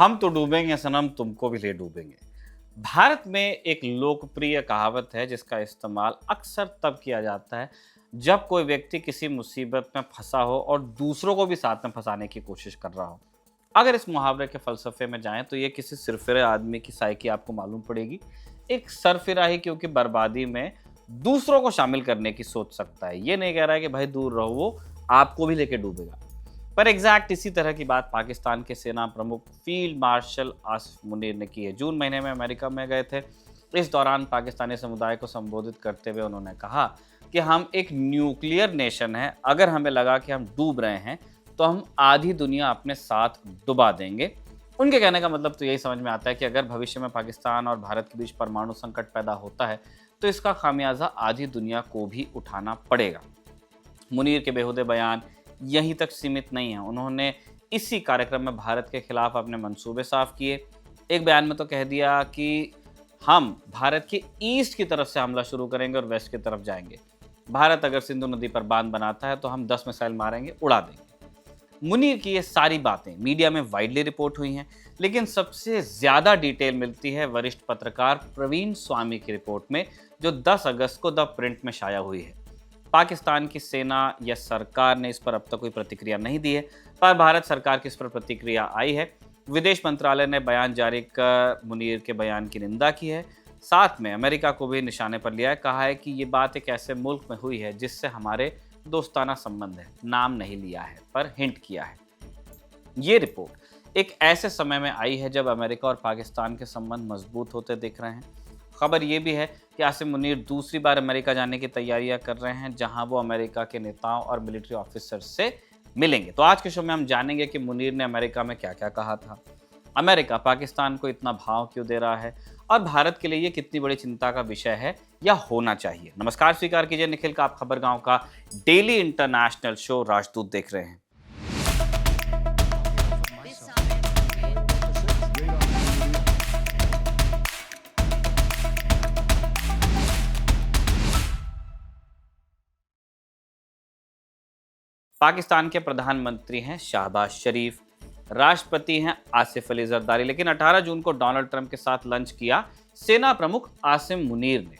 हम तो डूबेंगे सनम, तुमको भी ले डूबेंगे। भारत में एक लोकप्रिय कहावत है जिसका इस्तेमाल अक्सर तब किया जाता है जब कोई व्यक्ति किसी मुसीबत में फंसा हो और दूसरों को भी साथ में फंसाने की कोशिश कर रहा हो। अगर इस मुहावरे के फलसफे में जाएं तो ये किसी सिरफिरे आदमी की साइकी आपको मालूम पड़ेगी। एक सरफिरा ही क्योंकि बर्बादी में दूसरों को शामिल करने की सोच सकता है। ये नहीं कह रहा है कि भाई दूर रहो, वो आपको भी लेके डूबेगा। पर एग्जैक्ट इसी तरह की बात पाकिस्तान के सेना प्रमुख फील्ड मार्शल आसिफ मुनीर ने की है। जून महीने में अमेरिका में गए थे। इस दौरान पाकिस्तानी समुदाय को संबोधित करते हुए उन्होंने कहा कि हम एक न्यूक्लियर नेशन हैं, अगर हमें लगा कि हम डूब रहे हैं तो हम आधी दुनिया अपने साथ डुबा देंगे। उनके कहने का मतलब तो यही समझ में आता है कि अगर भविष्य में पाकिस्तान और भारत के बीच परमाणु संकट पैदा होता है तो इसका खामियाजा आधी दुनिया को भी उठाना पड़ेगा। मुनीर के बेहुदे बयान यहीं तक सीमित नहीं है। उन्होंने इसी कार्यक्रम में भारत के खिलाफ अपने मंसूबे साफ किए। एक बयान में तो कह दिया कि हम भारत के ईस्ट की तरफ से हमला शुरू करेंगे और वेस्ट की तरफ जाएंगे। भारत अगर सिंधु नदी पर बांध बनाता है तो हम 10 मिसाइल मारेंगे, उड़ा देंगे। मुनीर की ये सारी बातें मीडिया में वाइडली रिपोर्ट हुई हैं, लेकिन सबसे ज़्यादा डिटेल मिलती है वरिष्ठ पत्रकार प्रवीण स्वामी की रिपोर्ट में, जो 10 अगस्त को द प्रिंट में शाया हुई है। पाकिस्तान की सेना या सरकार ने इस पर अब तक कोई प्रतिक्रिया नहीं दी है, पर भारत सरकार की इस पर प्रतिक्रिया आई है। विदेश मंत्रालय ने बयान जारी कर मुनीर के बयान की निंदा की है। साथ में अमेरिका को भी निशाने पर लिया है। कहा है कि ये बात एक ऐसे मुल्क में हुई है जिससे हमारे दोस्ताना संबंध है। नाम नहीं लिया है पर हिंट किया है। ये रिपोर्ट एक ऐसे समय में आई है जब अमेरिका और पाकिस्तान के संबंध मजबूत होते दिख रहे हैं। खबर ये भी है कि आसिम मुनीर दूसरी बार अमेरिका जाने की तैयारियां कर रहे हैं, जहां वो अमेरिका के नेताओं और मिलिट्री ऑफिसर से मिलेंगे। तो आज के शो में हम जानेंगे कि मुनीर ने अमेरिका में क्या क्या कहा था, अमेरिका पाकिस्तान को इतना भाव क्यों दे रहा है और भारत के लिए ये कितनी बड़ी चिंता का विषय है या होना चाहिए। नमस्कार, स्वीकार कीजिए निखिल का आप खबरगांव का डेली इंटरनेशनल शो राजदूत देख रहे हैं। पाकिस्तान के प्रधानमंत्री हैं शहबाज शरीफ, राष्ट्रपति हैं आसिफ अली जरदारी, लेकिन 18 जून को डोनाल्ड ट्रंप के साथ लंच किया सेना प्रमुख आसिम मुनीर ने।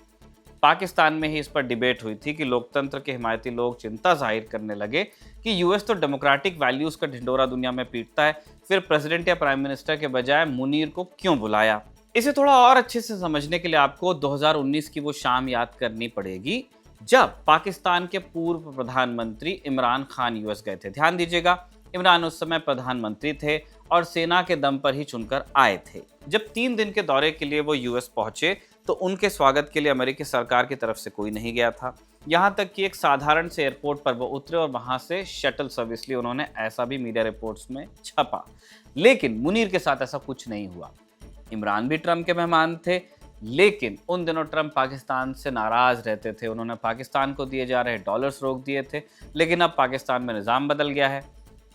पाकिस्तान में ही इस पर डिबेट हुई थी कि लोकतंत्र के हिमायती लोग चिंता जाहिर करने लगे कि यूएस तो डेमोक्रेटिक वैल्यूज का ढिंडोरा दुनिया में पीटता है, फिर प्रेसिडेंट या प्राइम मिनिस्टर के बजाय मुनीर को क्यों बुलाया। इसे थोड़ा और अच्छे से समझने के लिए आपको 2019 की वो शाम याद करनी पड़ेगी जब पाकिस्तान के पूर्व प्रधानमंत्री इमरान खान यूएस गए थे। ध्यान दीजिएगा, इमरान उस समय प्रधानमंत्री थे और सेना के दम पर ही चुनकर आए थे। जब 3 दिन के दौरे के लिए वो यूएस पहुंचे तो उनके स्वागत के लिए अमेरिकी सरकार की तरफ से कोई नहीं गया था। यहाँ तक कि एक साधारण से एयरपोर्ट पर वो उतरे और वहां से शटल सर्विस ली उन्होंने, ऐसा भी मीडिया रिपोर्ट्स में छपा। लेकिन मुनीर के साथ ऐसा कुछ नहीं हुआ। इमरान भी ट्रंप के मेहमान थे, लेकिन उन दिनों ट्रंप पाकिस्तान से नाराज रहते थे। उन्होंने पाकिस्तान को दिए जा रहे डॉलर्स रोक दिए थे, लेकिन अब पाकिस्तान में निज़ाम बदल गया है।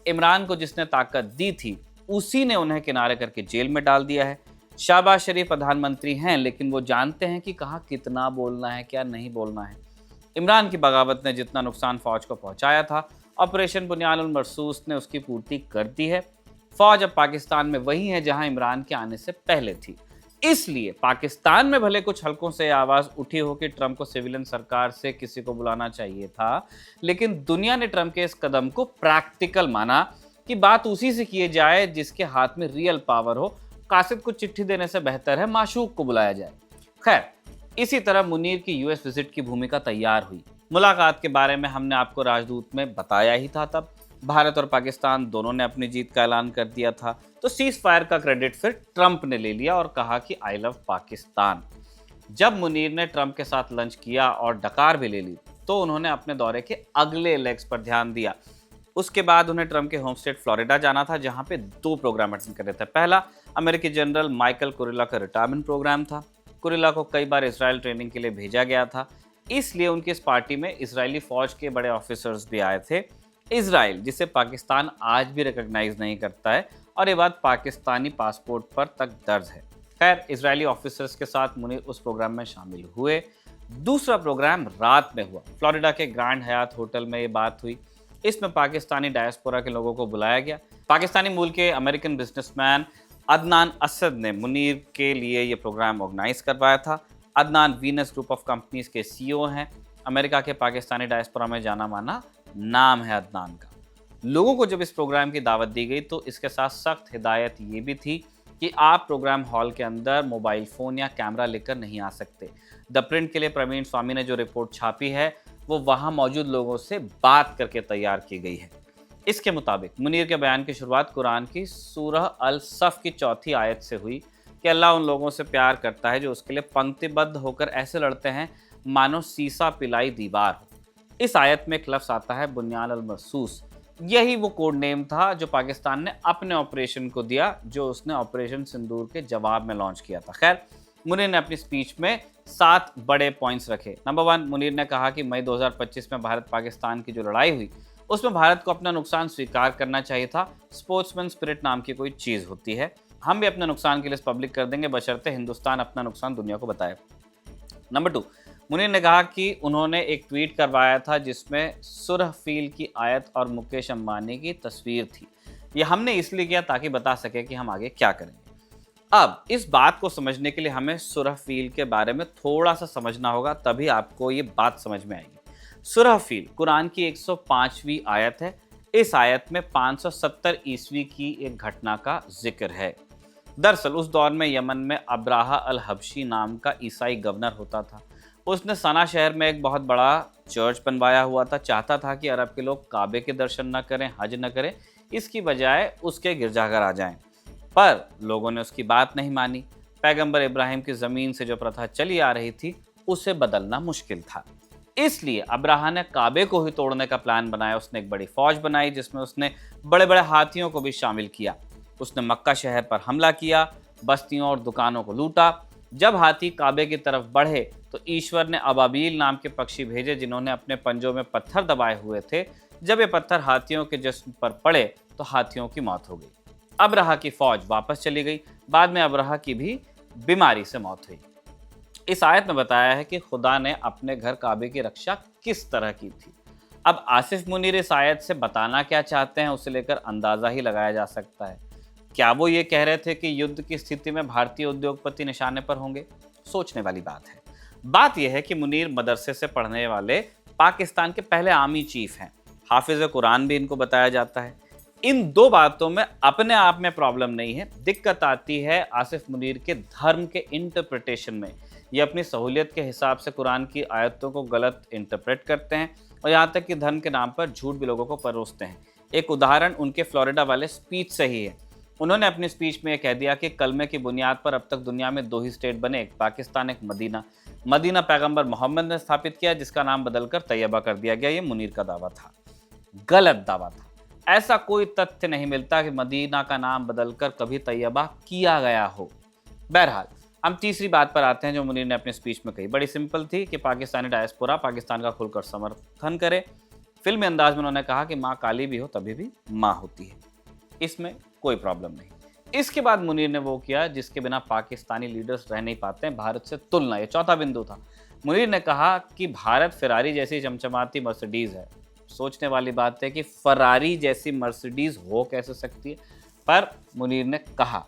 इमरान को जिसने ताकत दी थी उसी ने उन्हें किनारे करके जेल में डाल दिया है। शहबाज शरीफ प्रधानमंत्री हैं, लेकिन वो जानते हैं कि कहाँ कितना बोलना है, क्या नहीं बोलना है। इमरान की बगावत ने जितना नुकसान फौज को पहुंचाया था, ऑपरेशन बुनियाद उल मरसूस ने उसकी पूर्ति कर दी है। फौज अब पाकिस्तान में वही है जहां इमरान के आने से पहले थी। इसलिए पाकिस्तान में भले कुछ हलकों से आवाज उठी हो कि ट्रंप को सिविलियन सरकार से किसी को बुलाना चाहिए था, लेकिन दुनिया ने ट्रंप के इस कदम को प्रैक्टिकल माना कि बात उसी से किए जाए जिसके हाथ में रियल पावर हो। कासिद को चिट्ठी देने से बेहतर है माशूक को बुलाया जाए। खैर, इसी तरह मुनीर की यूएस विजिट की भूमिका तैयार हुई। मुलाकात के बारे में हमने आपको राजदूत में बताया ही था। तब भारत और पाकिस्तान दोनों ने अपनी जीत का ऐलान कर दिया था, तो सीज फायर का क्रेडिट फिर ट्रंप ने ले लिया और कहा कि आई लव पाकिस्तान। जब मुनीर ने ट्रंप के साथ लंच किया और डकार भी ले ली तो उन्होंने अपने दौरे के अगले लेग्स पर ध्यान दिया। उसके बाद उन्हें ट्रंप के होम स्टेट फ्लोरिडा जाना था, जहां पे 2 प्रोग्राम अटेंड कर रहे थे। पहला अमेरिकी जनरल माइकल कुरिला का रिटायरमेंट प्रोग्राम था। कुरिला को कई बार इसराइल ट्रेनिंग के लिए भेजा गया था, इसलिए उनकी इस पार्टी में इजरायली फौज के बड़े ऑफिसर्स भी आए थे। इसराइल, जिसे पाकिस्तान आज भी रिकॉग्नाइज नहीं करता है, और ये बात पाकिस्तानी पासपोर्ट पर तक दर्ज है। खैर, इजरायली ऑफिसर्स के साथ मुनीर उस प्रोग्राम में शामिल हुए। दूसरा प्रोग्राम रात में हुआ। फ्लोरिडा के ग्रैंड हयात होटल में ये बात हुई। इसमें पाकिस्तानी डायस्पोरा के लोगों को बुलाया गया। पाकिस्तानी मूल के अमेरिकन बिजनेसमैन अदनान असद ने मुनीर के लिए ये प्रोग्राम ऑर्गेनाइज करवाया था। Adnan Venus group of companies के सीईओ हैं। अमेरिका के पाकिस्तानी डायस्पोरा में जाना माना नाम है अदनान का। लोगों को जब इस प्रोग्राम की दावत दी गई तो इसके साथ सख्त हिदायत ये भी थी कि आप प्रोग्राम हॉल के अंदर मोबाइल फ़ोन या कैमरा लेकर नहीं आ सकते। द प्रिंट के लिए प्रवीण स्वामी ने जो रिपोर्ट छापी है वो वहाँ मौजूद लोगों से बात करके तैयार की गई है। इसके मुताबिक मुनीर के बयान की शुरुआत कुरान की सूरह अल सफ की 4वीं आयत से हुई कि अल्लाह उन लोगों से प्यार करता है जो उसके लिए पंक्तिबद्ध होकर ऐसे लड़ते हैं मानो सीसा पिलाई दीवार हो। इस आयत में एक लफ्ज़ आता है बुनियान अल मरसूस। यही वो कोड नेम था जो पाकिस्तान ने अपने ऑपरेशन को दिया, जो उसने ऑपरेशन सिंदूर के जवाब में लॉन्च किया था। खैर, मुनीर ने अपनी स्पीच में 7 बड़े पॉइंट्स रखे। नंबर 1, मुनीर ने कहा कि मई 2025 में भारत पाकिस्तान की जो लड़ाई हुई उसमें भारत को अपना नुकसान स्वीकार करना चाहिए था। स्पोर्ट्समैन स्पिरिट नाम की कोई चीज़ होती है। हम भी अपने नुकसान की लिस्ट पब्लिक कर देंगे बशर्ते हिंदुस्तान अपना नुकसान दुनिया को बताए। नंबर 2, मुनीर ने कहा कि उन्होंने एक ट्वीट करवाया था जिसमें सुरह फील की आयत और मुकेश अंबानी की तस्वीर थी। ये हमने इसलिए किया ताकि बता सके कि हम आगे क्या करेंगे। अब इस बात को समझने के लिए हमें सूरह फील के बारे में थोड़ा सा समझना होगा, तभी आपको ये बात समझ में आएगी। सूरह फील कुरान की 105वीं आयत है। इस आयत में 570 ईस्वी की एक घटना का जिक्र है। दरअसल उस दौर में यमन में अब्राहा अल हबशी नाम का ईसाई गवर्नर होता था। उसने सना शहर में एक बहुत बड़ा चर्च बनवाया हुआ था। चाहता था कि अरब के लोग काबे के दर्शन न करें, हज न करें, इसकी बजाय उसके गिरजाघर आ जाएं। पर लोगों ने उसकी बात नहीं मानी। पैगंबर इब्राहिम की ज़मीन से जो प्रथा चली आ रही थी उसे बदलना मुश्किल था। इसलिए अब्राहा ने काबे को ही तोड़ने का प्लान बनाया। उसने एक बड़ी फौज बनाई जिसमें उसने बड़े बड़े हाथियों को भी शामिल किया। उसने मक्का शहर पर हमला किया, बस्तियों और दुकानों को लूटा। जब हाथी काबे की तरफ बढ़े तो ईश्वर ने अबाबील नाम के पक्षी भेजे जिन्होंने अपने पंजों में पत्थर दबाए हुए थे। जब ये पत्थर हाथियों के जिस्म पर पड़े तो हाथियों की मौत हो गई। अब्राहा की फौज वापस चली गई। बाद में अब्राहा की भी बीमारी से मौत हुई। इस आयत में बताया है कि खुदा ने अपने घर काबे की रक्षा किस तरह की थी। अब आसिफ मुनीर इस आयत से बताना क्या चाहते हैं उसे लेकर अंदाजा ही लगाया जा सकता है। क्या वो ये कह रहे थे कि युद्ध की स्थिति में भारतीय उद्योगपति निशाने पर होंगे? सोचने वाली बात है। बात यह है कि मुनीर मदरसे से पढ़ने वाले पाकिस्तान के पहले आर्मी चीफ हैं। हाफिज कुरान भी इनको बताया जाता है। इन दो बातों में अपने आप में प्रॉब्लम नहीं है। दिक्कत आती है आसिफ मुनीर के धर्म के इंटरप्रिटेशन में। ये अपनी सहूलियत के हिसाब से कुरान की आयतों को गलत इंटरप्रेट करते हैं और यहाँ तक कि धर्म के नाम पर झूठ भी लोगों को परोसते हैं। एक उदाहरण उनके फ्लोरिडा वाले स्पीच से ही है। उन्होंने अपनी स्पीच में कह दिया कि कलमे की बुनियाद पर अब तक दुनिया में 2 ही स्टेट बने, एक पाकिस्तान, एक मदीना। मदीना पैगंबर मोहम्मद ने स्थापित किया जिसका नाम बदलकर तैयबा कर दिया गया। ये मुनीर का दावा था, गलत दावा था। ऐसा कोई तथ्य नहीं मिलता कि मदीना का नाम बदलकर कभी तैयबा किया गया हो। बहरहाल, हम तीसरी बात पर आते हैं जो मुनीर ने अपनी स्पीच में कही। बड़ी सिंपल थी कि पाकिस्तानी डायस्पोरा पाकिस्तान का खुलकर समर्थन करे। फिल्मी अंदाज में उन्होंने कहा कि माँ काली भी हो तभी भी माँ होती है। इसमें कोई प्रॉब्लम नहीं। इसके बाद मुनीर ने वो किया जिसके बिना पाकिस्तानी लीडर्स रह नहीं पाते हैं, भारत से तुलना। ये चौथा बिंदु था। मुनीर ने कहा कि भारत फरारी जैसी चमचमाती मर्सिडीज है। सोचने वाली बात है कि फरारी जैसी मर्सिडीज हो कैसे सकती है, पर मुनीर ने कहा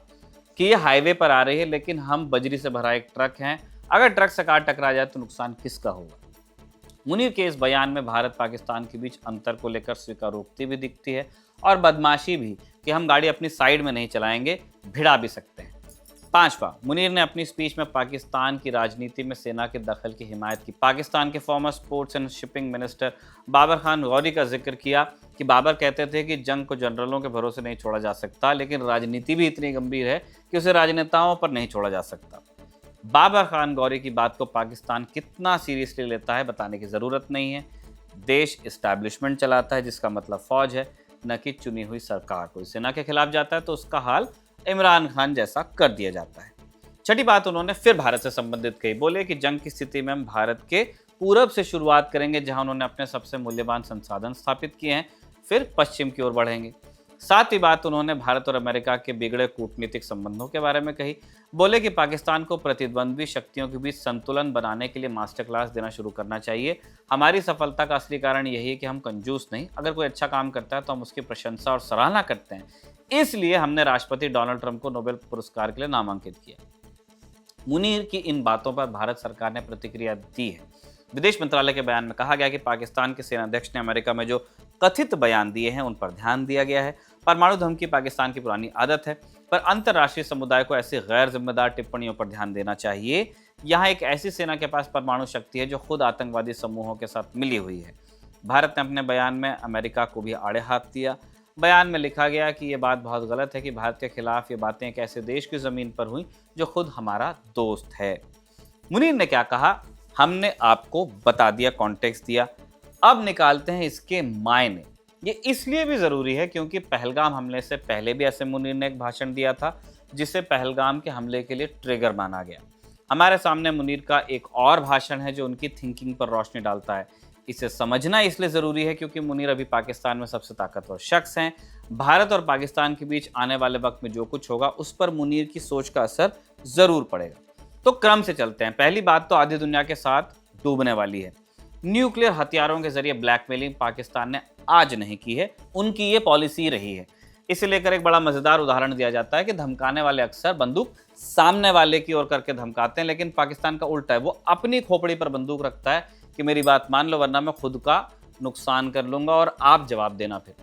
कि ये हाईवे पर आ रही है लेकिन हम बजरी से भरा एक ट्रक हैं। अगर ट्रक से कार टकरा जाए तो नुकसान किसका होगा? मुनीर के इस बयान में भारत पाकिस्तान के बीच अंतर को लेकर स्वीकारोक्ति भी दिखती है और बदमाशी भी कि हम गाड़ी अपनी साइड में नहीं चलाएंगे, भिड़ा भी सकते हैं। 5वां, मुनीर ने अपनी स्पीच में पाकिस्तान की राजनीति में सेना के दखल की हिमायत की। पाकिस्तान के former sports and shipping minister Babar Khan Ghauri का जिक्र किया कि बाबर कहते थे कि जंग को जनरलों के भरोसे नहीं छोड़ा जा सकता, लेकिन राजनीति भी इतनी गंभीर है कि उसे राजनेताओं पर नहीं छोड़ा जा सकता। बाबर खान गौरी की बात को पाकिस्तान कितना सीरियसली लेता है बताने की ज़रूरत नहीं है। देश इस्टेब्लिशमेंट चलाता है जिसका मतलब फौज है, न कि चुनी हुई सरकार। कोई सेना के खिलाफ जाता है तो उसका हाल इमरान खान जैसा कर दिया जाता है। छठी बात उन्होंने फिर भारत से संबंधित कही। बोले कि जंग की स्थिति में हम भारत के पूरब से शुरुआत करेंगे जहां उन्होंने अपने सबसे मूल्यवान संसाधन स्थापित किए हैं, फिर पश्चिम की ओर बढ़ेंगे। साथ ही बात उन्होंने भारत और अमेरिका के बिगड़े कूटनीतिक संबंधों के बारे में कही। बोले कि पाकिस्तान को प्रतिद्वंद्वी शक्तियों के बीच संतुलन बनाने के लिए मास्टर क्लास देना शुरू करना चाहिए। हमारी सफलता का असली कारण यही है कि हम कंजूस नहीं, अगर कोई अच्छा काम करता है तो हम उसकी प्रशंसा और सराहना करते हैं। इसलिए हमने राष्ट्रपति डोनाल्ड ट्रंप को नोबेल पुरस्कार के लिए नामांकित किया। मुनीर की इन बातों पर भारत सरकार ने प्रतिक्रिया दी है। विदेश मंत्रालय के बयान में कहा गया कि पाकिस्तान के सेनाध्यक्ष ने अमेरिका में जो कथित बयान दिए हैं उन पर ध्यान दिया गया है। परमाणु धमकी पाकिस्तान की पुरानी आदत है, पर अंतर्राष्ट्रीय समुदाय को ऐसी गैर जिम्मेदार टिप्पणियों पर ध्यान देना चाहिए। यहाँ एक ऐसी सेना के पास परमाणु शक्ति है जो खुद आतंकवादी समूहों के साथ मिली हुई है। भारत ने अपने बयान में अमेरिका को भी आड़े हाथ दिया। बयान में लिखा गया कि ये बात बहुत गलत है कि भारत के खिलाफ ये बातें एक ऐसे देश की जमीन पर हुई जो खुद हमारा दोस्त है। मुनीर ने क्या कहा, हमने आपको बता दिया, कॉन्टेक्स्ट दिया। अब निकालते हैं इसके मायने। ये इसलिए भी जरूरी है क्योंकि पहलगाम हमले से पहले भी ऐसे मुनीर ने एक भाषण दिया था जिसे पहलगाम के हमले के लिए ट्रिगर माना गया। हमारे सामने मुनीर का एक और भाषण है जो उनकी थिंकिंग पर रोशनी डालता है। इसे समझना इसलिए जरूरी है क्योंकि मुनीर अभी पाकिस्तान में सबसे ताकतवर शख्स हैं। भारत और पाकिस्तान के बीच आने वाले वक्त में जो कुछ होगा उस पर मुनीर की सोच का असर जरूर पड़ेगा। तो क्रम से चलते हैं। पहली बात तो आधी दुनिया के साथ डूबने वाली है। न्यूक्लियर हथियारों के जरिए ब्लैकमेलिंग पाकिस्तान ने आज नहीं की है, उनकी ये पॉलिसी रही है। इसे लेकर एक बड़ा मजेदार उदाहरण दिया जाता है कि धमकाने वाले अक्सर बंदूक सामने वाले की ओर करके धमकाते हैं, लेकिन पाकिस्तान का उल्टा है। वो अपनी खोपड़ी पर बंदूक रखता है कि मेरी बात मान लो वरना मैं खुद का नुकसान कर लूंगा और आप जवाब देना। फिर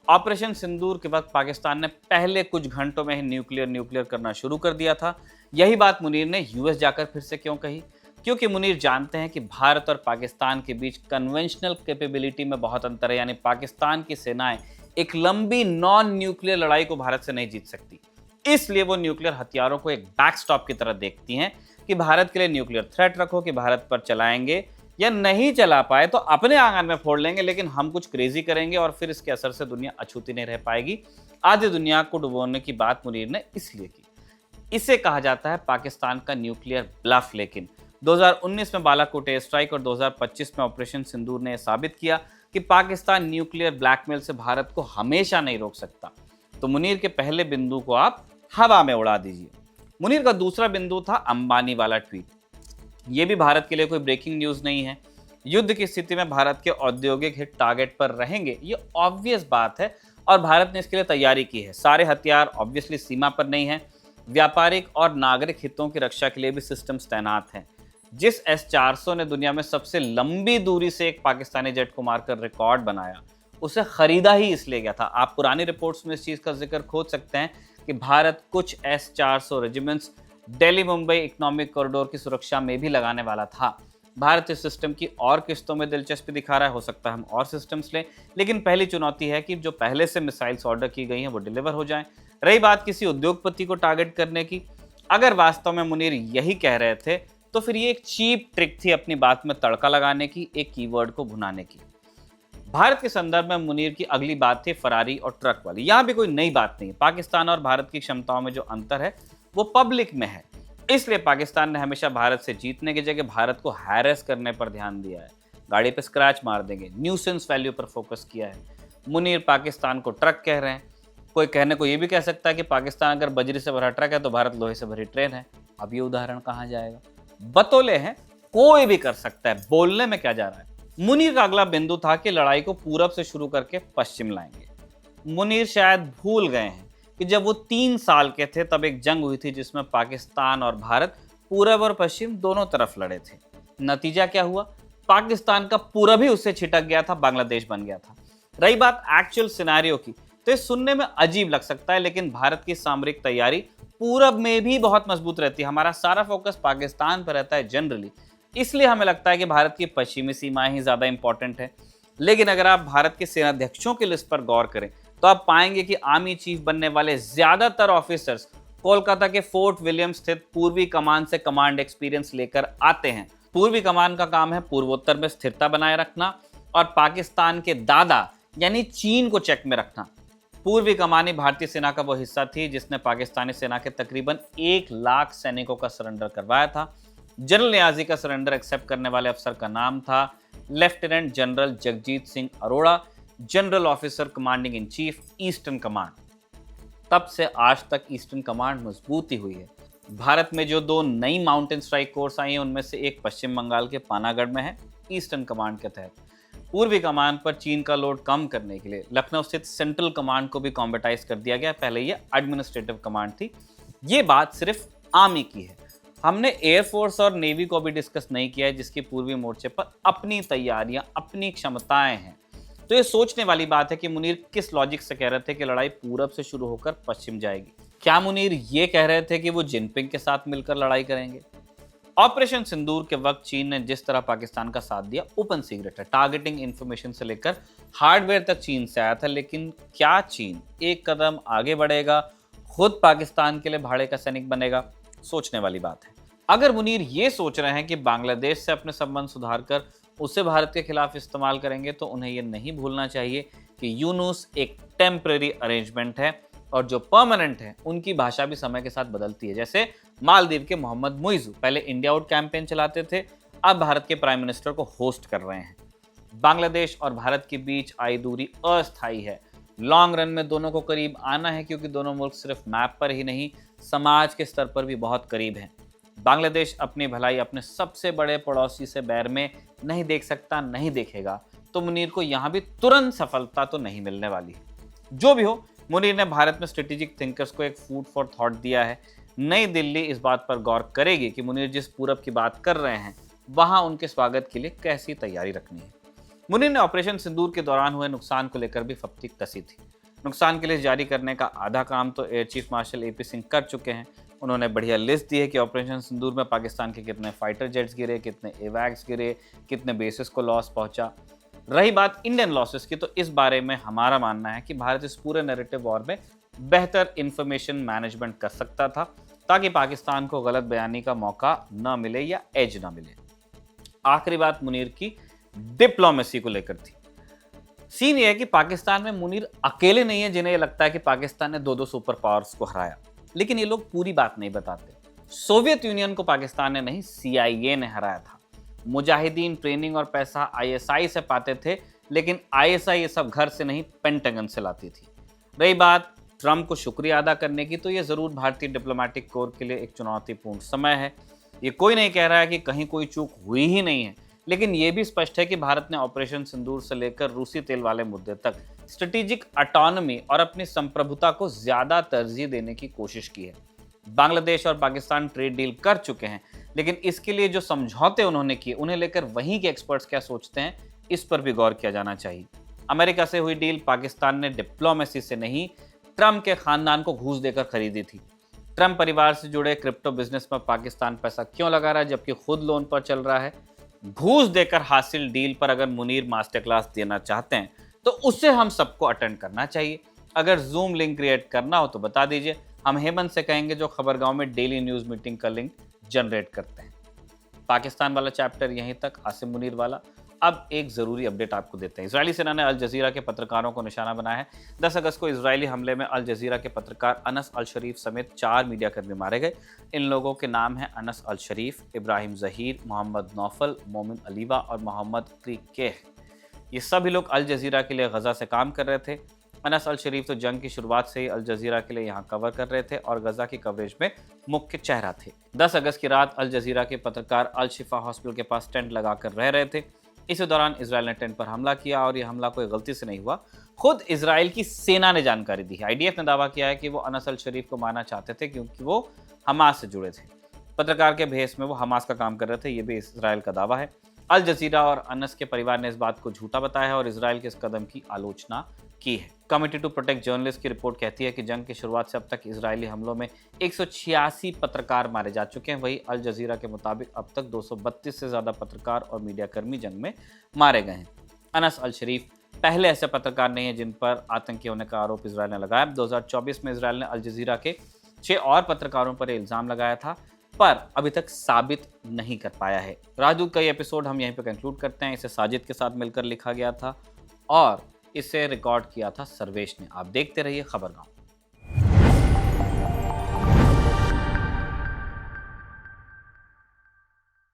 ऑपरेशन सिंदूर के वक्त पाकिस्तान ने पहले कुछ घंटों में ही न्यूक्लियर करना शुरू कर दिया था। यही बात मुनीर ने यूएस जाकर फिर से क्यों कही? क्योंकि मुनीर जानते हैं कि भारत और पाकिस्तान के बीच कन्वेंशनल कैपेबिलिटी में बहुत अंतर है। यानी पाकिस्तान की सेनाएं एक लंबी नॉन न्यूक्लियर लड़ाई को भारत से नहीं जीत सकती। इसलिए वो न्यूक्लियर हथियारों को एक बैकस्टॉप की तरह देखती हैं कि भारत के लिए न्यूक्लियर थ्रेट रखो कि भारत पर चलाएंगे या नहीं चला पाए तो अपने आंगन में फोड़ लेंगे, लेकिन हम कुछ क्रेजी करेंगे और फिर इसके असर से दुनिया अछूती नहीं रह पाएगी। आधी दुनिया को डुबोने की बात मुनीर ने इसलिए की। इसे कहा जाता है पाकिस्तान का न्यूक्लियर ब्लफ। लेकिन 2019 में बालाकोट एयर स्ट्राइक और 2025 में ऑपरेशन सिंदूर ने साबित किया कि पाकिस्तान न्यूक्लियर ब्लैकमेल से भारत को हमेशा नहीं रोक सकता। तो मुनीर के पहले बिंदु को आप हवा में उड़ा दीजिए। मुनीर का दूसरा बिंदु था अंबानी वाला ट्वीट। ये भी भारत के लिए कोई ब्रेकिंग न्यूज नहीं है। युद्ध की स्थिति में भारत के औद्योगिक हित टारगेट पर रहेंगे, ये ऑब्वियस बात है और भारत ने इसके लिए तैयारी की है। सारे हथियार ऑब्वियसली सीमा पर नहीं है। व्यापारिक और नागरिक हितों की रक्षा के लिए भी सिस्टम्स तैनात हैं। जिस S-400 ने दुनिया में सबसे लंबी दूरी से एक पाकिस्तानी जेट को मारकर रिकॉर्ड बनाया, उसे खरीदा ही इसलिए गया था। आप पुरानी रिपोर्ट्स में इस चीज का जिक्र खोज सकते हैं कि भारत कुछ S-400 regiments Delhi Mumbai economic corridor की सुरक्षा में भी लगाने वाला था। भारत इस सिस्टम की और किस्तों में दिलचस्पी दिखा रहा है। हो सकता है हम और सिस्टम्स लें, लेकिन पहली चुनौती है कि जो पहले से मिसाइल्स ऑर्डर की गई हैं वो डिलीवर हो जाएं। रही बात किसी उद्योगपति को टारगेट करने की, अगर वास्तव में मुनीर यही कह रहे थे तो फिर ये एक चीप ट्रिक थी अपनी बात में तड़का लगाने की, एक कीवर्ड को भुनाने की। भारत के संदर्भ में मुनीर की अगली बात थी फरारी और ट्रक वाली। यहाँ भी कोई नई बात नहीं है। पाकिस्तान और भारत की क्षमताओं में जो अंतर है वो पब्लिक में है। इसलिए पाकिस्तान ने हमेशा भारत से जीतने की जगह भारत को हैरेस करने पर ध्यान दिया है। गाड़ी पे स्क्रैच मार देंगे, न्यूसेंस वैल्यू पर फोकस किया है। मुनीर पाकिस्तान को ट्रक कह रहे हैं। कोई कहने को ये भी कह सकता है कि पाकिस्तान अगर बजरी से भरा ट्रक है तो भारत लोहे से भरी ट्रेन है। अब ये उदाहरण कहाँ जाएगा? बतौले हैं, कोई भी कर सकता है, बोलने में क्या जा रहा है। मुनीर का अगला बिंदु था कि लड़ाई को पूरब से शुरू करके पश्चिम लाएंगे। मुनीर शायद भूल गए हैं कि जब वो 3 साल के थे तब एक जंग हुई थी जिसमें पाकिस्तान और भारत पूरब और पश्चिम दोनों तरफ लड़े थे। नतीजा क्या हुआ? पाकिस्तान का पूरब ही उससे छिटक गया था, बांग्लादेश बन गया था। रही बात एक्चुअल सिनेरियो की, तो ये सुनने में अजीब लग सकता है, लेकिन भारत की सामरिक तैयारी पूरब में भी बहुत मजबूत रहती है। हमारा सारा फोकस पाकिस्तान पर रहता है जनरली, इसलिए हमें लगता है कि भारत की पश्चिमी सीमाएं ही ज्यादा इंपॉर्टेंट है। लेकिन अगर आप भारत के सेनाध्यक्षों की लिस्ट पर गौर करें तो आप पाएंगे कि आर्मी चीफ बनने वाले ज्यादातर ऑफिसर्स कोलकाता के फोर्ट विलियम स्थित पूर्वी कमान से कमांड एक्सपीरियंस लेकर आते हैं। पूर्वी कमान का काम है पूर्वोत्तर में स्थिरता बनाए रखना और पाकिस्तान के दादा यानी चीन को चेक में रखना। पूर्वी कमानी भारतीय सेना का वो हिस्सा थी जिसने पाकिस्तानी सेना के तकरीबन 1 लाख सैनिकों का सरेंडर करवाया था। जनरल न्याजी का सरेंडर एक्सेप्ट करने वाले अफसर का नाम था lieutenant general Jagjit Singh Arora. General officer commanding in chief eastern command. तब से आज तक ईस्टर्न कमांड मजबूती हुई है। भारत में जो 2 नई माउंटेन स्ट्राइक कोर्स आई हैं, उनमें से एक पश्चिम बंगाल के पानागढ़ में है, ईस्टर्न कमांड के तहत। पूर्वी कमांड पर चीन का लोड कम करने के लिए लखनऊ स्थित सेंट्रल कमांड को भी कॉम्बेटाइज कर दिया गया। पहले ये एडमिनिस्ट्रेटिव कमांड थी। ये बात सिर्फ आर्मी की है। हमने एयरफोर्स और नेवी को भी डिस्कस नहीं किया है, जिसकी पूर्वी मोर्चे पर अपनी तैयारियां, अपनी क्षमताएं हैं। तो ये सोचने वाली बात है कि मुनीर किस लॉजिक से कह रहे थे कि लड़ाई पूरब से शुरू होकर पश्चिम जाएगी। क्या मुनीर ये कह रहे थे कि वो जिनपिंग के साथ मिलकर लड़ाई करेंगे? ऑपरेशन सिंदूर के वक्त चीन ने जिस तरह पाकिस्तान का साथ दिया, ओपन सीक्रेट है। टारगेटिंग इंफॉर्मेशन से लेकर हार्डवेयर तक चीन से आया था। लेकिन क्या चीन एक कदम आगे बढ़ेगा, खुद पाकिस्तान के लिए भाड़े का सैनिक बनेगा? सोचने वाली बात है। अगर मुनीर ये सोच रहे हैं कि बांग्लादेश से अपने संबंध सुधार कर उसे भारत के खिलाफ इस्तेमाल करेंगे, तो उन्हें यह नहीं भूलना चाहिए कि यूनुस एक टेम्पररी अरेंजमेंट है और जो परमानेंट है उनकी भाषा भी समय के साथ बदलती है। जैसे मालदीव के मोहम्मद मुइज़ू पहले इंडिया आउट कैंपेन चलाते थे, अब भारत के प्राइम मिनिस्टर को होस्ट कर रहे हैं। बांग्लादेश और भारत के बीच आई दूरी अस्थायी है। लॉन्ग रन में दोनों को करीब आना है, क्योंकि दोनों मुल्क सिर्फ मैप पर ही नहीं, समाज के स्तर पर भी बहुत करीब हैं। बांग्लादेश अपनी भलाई अपने सबसे बड़े पड़ोसी से बैर में नहीं देख सकता, नहीं देखेगा। तो मुनीर को यहाँ भी तुरंत सफलता तो नहीं मिलने वाली है। जो भी हो, मुनीर ने भारत में स्ट्रेटेजिक थिंकर्स को एक फूड फॉर थॉट दिया है। नई दिल्ली इस बात पर गौर करेगी कि मुनीर जिस पूरब की बात कर रहे हैं, वहां उनके स्वागत के लिए कैसी तैयारी रखनी है। मुनीर ने ऑपरेशन सिंदूर के दौरान हुए नुकसान को लेकर भी फप्ती कसी थी। नुकसान की लिस्ट जारी करने का आधा काम तो air chief marshal AP Singh कर चुके हैं। उन्होंने बढ़िया लिस्ट दी है कि ऑपरेशन सिंदूर में पाकिस्तान के कितने फाइटर जेट्स गिरे, कितने एवैक्स गिरे, कितने बेसिस को लॉस पहुंचा। रही बात इंडियन लॉसेस की, तो इस बारे में हमारा मानना है कि भारत इस पूरे नैरेटिव वॉर में बेहतर इंफॉर्मेशन मैनेजमेंट कर सकता था, ताकि पाकिस्तान को गलत बयानी का मौका न मिले या एज न मिले। आखिरी बात मुनीर की डिप्लोमेसी को लेकर थी। सीन यह है कि पाकिस्तान में मुनीर अकेले नहीं है जिन्हें लगता है कि पाकिस्तान ने 2 सुपर पावर्स को हराया, लेकिन ये लोग पूरी बात नहीं बताते। सोवियत यूनियन को पाकिस्तान ने नहीं, CIA ने हराया था। मुजाहिदीन ट्रेनिंग और पैसा ISI से पाते थे, लेकिन ISI ये सब घर से नहीं, पेंटागन से लाती थी। रही बात ट्रंप को शुक्रिया अदा करने की, तो ये जरूर भारतीय डिप्लोमेटिक कोर के लिए एक चुनौतीपूर्ण समय है। ये कोई नहीं कह रहा है कि कहीं कोई चूक हुई ही नहीं है, लेकिन ये भी स्पष्ट है कि भारत ने ऑपरेशन सिंदूर से लेकर रूसी तेल वाले मुद्दे तक स्ट्रेटेजिक ऑटोनॉमी और अपनी संप्रभुता को ज्यादा तरजीह देने की कोशिश की है। बांग्लादेश और पाकिस्तान ट्रेड डील कर चुके हैं, लेकिन इसके लिए जो समझौते उन्होंने किए, उन्हें लेकर वहीं के एक्सपर्ट्स क्या सोचते हैं, इस पर भी गौर किया जाना चाहिए। अमेरिका से हुई डील पाकिस्तान ने डिप्लोमेसी से नहीं, ट्रंप के खानदान को घूस देकर खरीदी थी। ट्रंप परिवार से जुड़े क्रिप्टो बिजनेस में पाकिस्तान पैसा क्यों लगा रहा है, जबकि खुद लोन पर चल रहा है? घूस देकर हासिल डील पर अगर मुनीर मास्टर क्लास देना चाहते हैं, तो उसे हम सबको अटेंड करना चाहिए। अगर जूम लिंक क्रिएट करना हो तो बता दीजिए, हम हेमंत से कहेंगे जो खबरगांव में डेली न्यूज मीटिंग का लिंक जनरेट करते हैं। पाकिस्तान वाला चैप्टर यहीं तक, आसिम मुनीर वाला। अब एक जरूरी अपडेट आपको देते हैं। इजरायली सेना ने अल जजीरा के पत्रकारों को निशाना बनाया है। 10 अगस्त को इजरायली हमले में अल जजीरा के पत्रकार अनस अल शरीफ समेत 4 मीडियाकर्मी मारे गए। इन लोगों के नाम हैं अनस अल शरीफ, इब्राहिम जहीर, मोहम्मद नौफल, मोमिन अलीवा और मोहम्मद क्रिकेह। ये सभी लोग अल जजीरा के लिए गजा से काम कर रहे थे। अनस अल शरीफ तो जंग की शुरुआत से ही अल जजीरा के लिए यहाँ कवर कर रहे थे और गजा की कवरेज में मुख्य चेहरा थे। 10 अगस्त की रात अल जजीरा के पत्रकार अल शिफा हॉस्पिटल के पास टेंट लगाकर रह रहे थे। इसी दौरान इसराइल ने टेंट पर हमला किया और यह हमला कोई गलती से नहीं हुआ, खुद इसराइल की सेना ने जानकारी दी है। IDF ने दावा किया है कि वो अनस अल शरीफ को मारना चाहते थे क्योंकि वो हमास से जुड़े थे। पत्रकार के भेष में वो हमास का काम कर रहे थे, ये भी इसराइल का दावा है। अल जजीरा और अनस के परिवार ने इस बात को झूठा बताया है और इसराइल के इस कदम की आलोचना की है। कमिटी टू प्रोटेक्ट जर्नलिस्ट की रिपोर्ट कहती है कि जंग की शुरुआत से अब तक इजरायली हमलों में 186 पत्रकार मारे जा चुके हैं। वहीं अल जजीरा के मुताबिक अब तक 232 से ज़्यादा पत्रकार और मीडियाकर्मी जंग में मारे गए हैं। अनस अल शरीफ पहले ऐसे पत्रकार नहीं है जिन पर आतंकी होने का आरोप इसराइल ने लगाया। 2024 में इसराइल ने अल जजीरा के 6 और पत्रकारों पर इल्ज़ाम लगाया था, पर अभी तक साबित नहीं कर पाया है। राजदूत का ये एपिसोड हम यहीं पर कंक्लूड करते हैं। इसे साजिद के साथ मिलकर लिखा गया था और इसे रिकॉर्ड किया था सर्वेश ने। आप देखते रहिए खबरगांव।